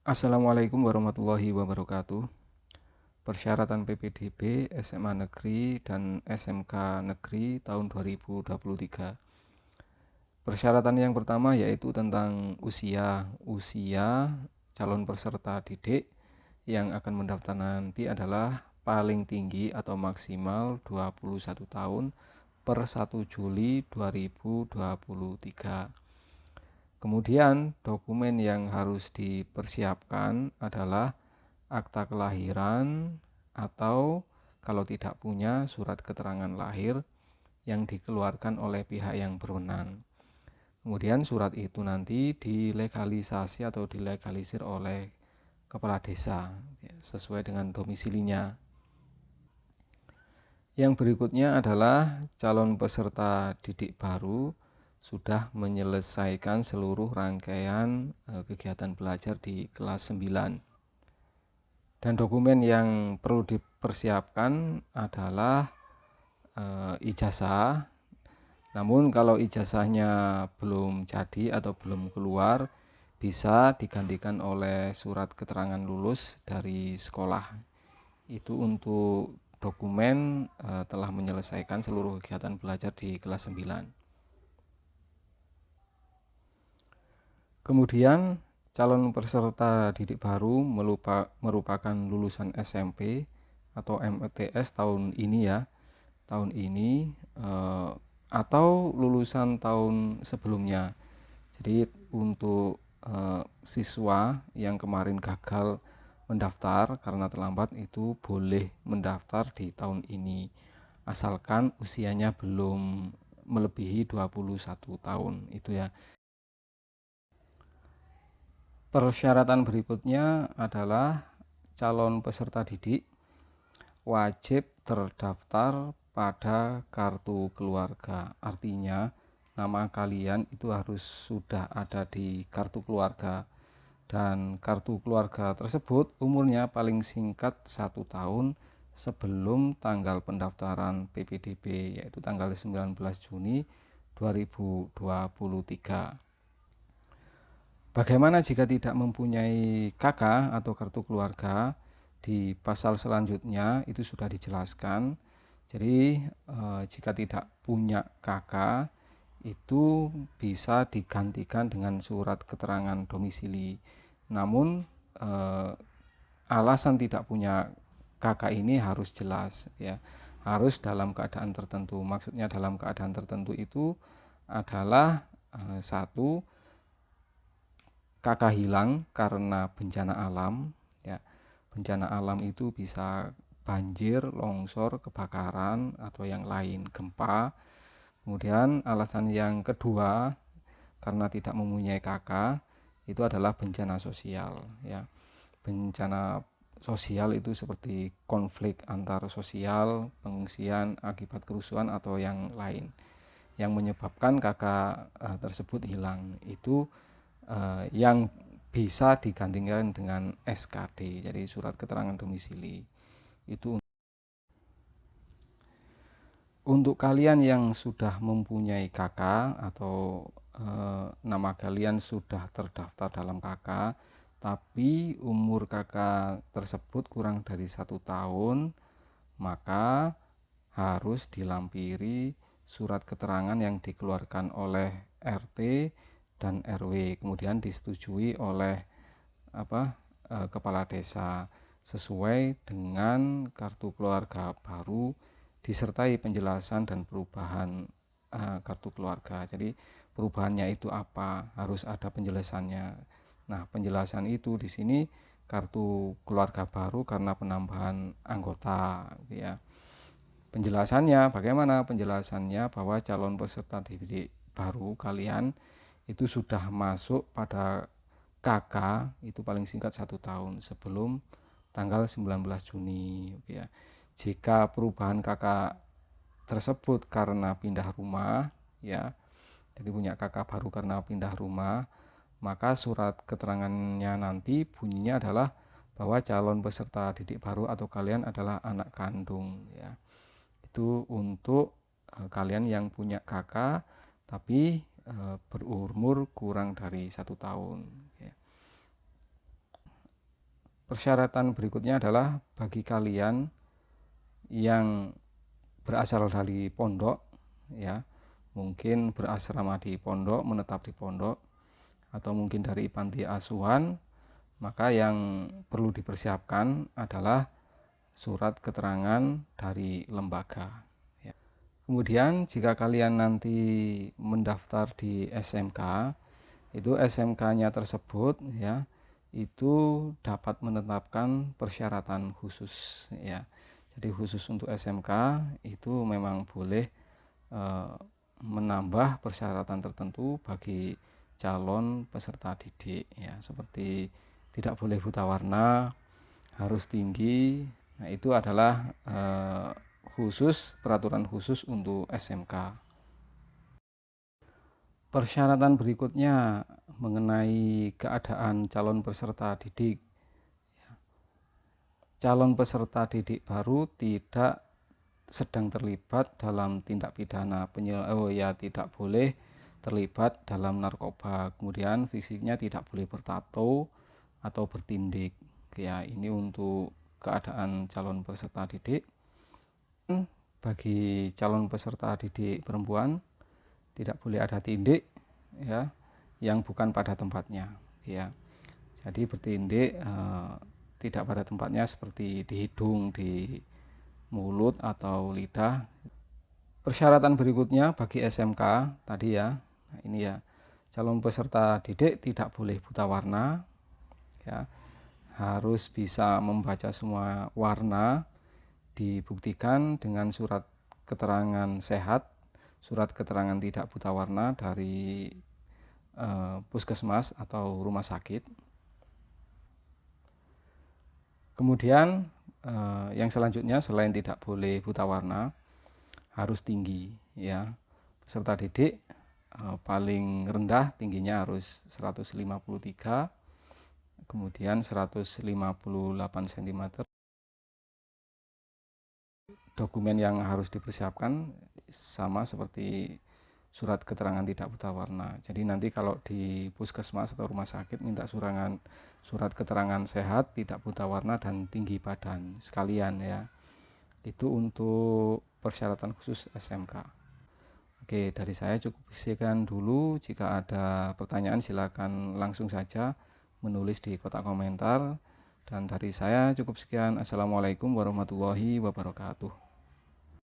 Assalamualaikum warahmatullahi wabarakatuh. Persyaratan PPDB SMA Negeri dan SMK Negeri tahun 2023. Persyaratan yang pertama yaitu tentang usia. Usia calon peserta didik yang akan mendaftar nanti adalah paling tinggi atau maksimal 21 tahun per 1 Juli 2023. Kemudian dokumen yang harus dipersiapkan adalah akta kelahiran atau kalau tidak punya surat keterangan lahir yang dikeluarkan oleh pihak yang berwenang. Kemudian surat itu nanti dilegalisasi atau dilegalisir oleh kepala desa sesuai dengan domisilinya. Yang berikutnya adalah calon peserta didik baru sudah menyelesaikan seluruh rangkaian kegiatan belajar di kelas 9. Dan dokumen yang perlu dipersiapkan adalah ijazah. Namun kalau ijazahnya belum jadi atau belum keluar, bisa digantikan oleh surat keterangan lulus dari sekolah. Itu untuk dokumen telah menyelesaikan seluruh kegiatan belajar di kelas 9. Kemudian calon peserta didik baru merupakan lulusan SMP atau MTS tahun ini ya, tahun ini atau lulusan tahun sebelumnya. Jadi untuk siswa yang kemarin gagal mendaftar karena terlambat itu boleh mendaftar di tahun ini asalkan usianya belum melebihi 21 tahun itu ya. Persyaratan berikutnya adalah calon peserta didik wajib terdaftar pada kartu keluarga. Artinya nama kalian itu harus sudah ada di kartu keluarga. Dan kartu keluarga tersebut umurnya paling singkat 1 tahun sebelum tanggal pendaftaran PPDB, yaitu tanggal 19 Juni 2023. Bagaimana jika tidak mempunyai KK atau kartu keluarga? Di pasal selanjutnya itu sudah dijelaskan. Jadi jika tidak punya KK itu bisa digantikan dengan surat keterangan domisili. Namun alasan tidak punya KK ini harus jelas ya. Harus dalam keadaan tertentu. Maksudnya dalam keadaan tertentu itu adalah satu, KK hilang karena bencana alam ya. Bencana alam itu bisa banjir, longsor, kebakaran atau yang lain, gempa. Kemudian alasan yang kedua karena tidak mempunyai KK itu adalah bencana sosial ya. Bencana sosial itu seperti konflik antar sosial, pengungsian akibat kerusuhan atau yang lain yang menyebabkan KK tersebut hilang. Itu yang bisa digantikan dengan SKD, jadi surat keterangan domisili. Itu untuk kalian yang sudah mempunyai KK atau nama kalian sudah terdaftar dalam KK, tapi umur KK tersebut kurang dari 1 tahun, maka harus dilampiri surat keterangan yang dikeluarkan oleh RT dan RW, kemudian disetujui oleh kepala desa sesuai dengan kartu keluarga baru disertai penjelasan dan perubahan kartu keluarga. Jadi perubahannya itu apa? Harus ada penjelasannya. Nah, penjelasan itu di sini kartu keluarga baru karena penambahan anggota ya. Penjelasannya bagaimana? Penjelasannya bahwa calon peserta didik baru kalian itu sudah masuk pada KK itu paling singkat 1 tahun sebelum tanggal 19 Juni ya. Jika perubahan KK tersebut karena pindah rumah ya, jadi punya KK baru karena pindah rumah, maka surat keterangannya nanti bunyinya adalah bahwa calon peserta didik baru atau kalian adalah anak kandung ya. Itu untuk kalian yang punya KK tapi berumur kurang dari 1 tahun ya. Persyaratan berikutnya adalah bagi kalian yang berasal dari pondok, ya, mungkin berasrama di pondok, menetap di pondok, atau mungkin dari panti asuhan, maka yang perlu dipersiapkan adalah surat keterangan dari lembaga. Kemudian jika kalian nanti mendaftar di SMK, itu SMK-nya tersebut ya itu dapat menetapkan persyaratan khusus ya. Jadi khusus untuk SMK itu memang boleh menambah persyaratan tertentu bagi calon peserta didik ya, seperti tidak boleh buta warna, harus tinggi. Nah, itu adalah khusus, peraturan khusus untuk SMK. Persyaratan berikutnya mengenai keadaan calon peserta didik. Calon peserta didik baru tidak sedang terlibat dalam tindak pidana tidak boleh terlibat dalam narkoba. Kemudian fisiknya tidak boleh bertato atau bertindik. Ya, ini untuk keadaan calon peserta didik. Bagi calon peserta didik perempuan tidak boleh ada tindik ya yang bukan pada tempatnya ya. Jadi bertindik tidak pada tempatnya seperti di hidung, di mulut atau lidah. Persyaratan berikutnya bagi SMK tadi ya. Nah, ini ya. Calon peserta didik tidak boleh buta warna ya. Harus bisa membaca semua warna, dibuktikan dengan surat keterangan sehat, surat keterangan tidak buta warna dari puskesmas atau rumah sakit. Kemudian yang selanjutnya selain tidak boleh buta warna, harus tinggi ya. Peserta didik paling rendah tingginya harus 153, kemudian 158 cm. Dokumen yang harus dipersiapkan sama seperti surat keterangan tidak buta warna. Jadi nanti kalau di puskesmas atau rumah sakit minta surat keterangan sehat, tidak buta warna, dan tinggi badan sekalian ya. Itu untuk persyaratan khusus SMK. Oke, dari saya cukup sekian dulu. Jika ada pertanyaan silakan langsung saja menulis di kotak komentar. Dan dari saya cukup sekian. Assalamualaikum warahmatullahi wabarakatuh.